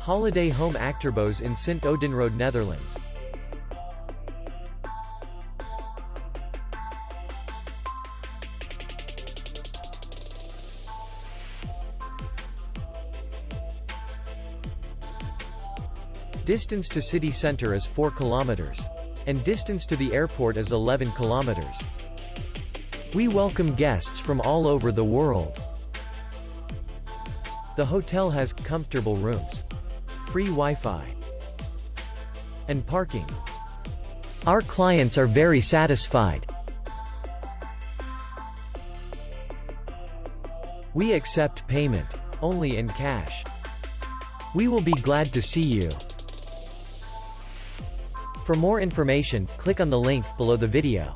Holiday Home Achterbos in Sint-Oedenrode, Netherlands. Distance to city center is 4 kilometers. And distance to the airport is 11 kilometers. We welcome guests from all over the world. The hotel has comfortable rooms, free Wi-Fi, and parking. Our clients are very satisfied. We accept payment only in cash. We will be glad to see you. For more information, click on the link below the video.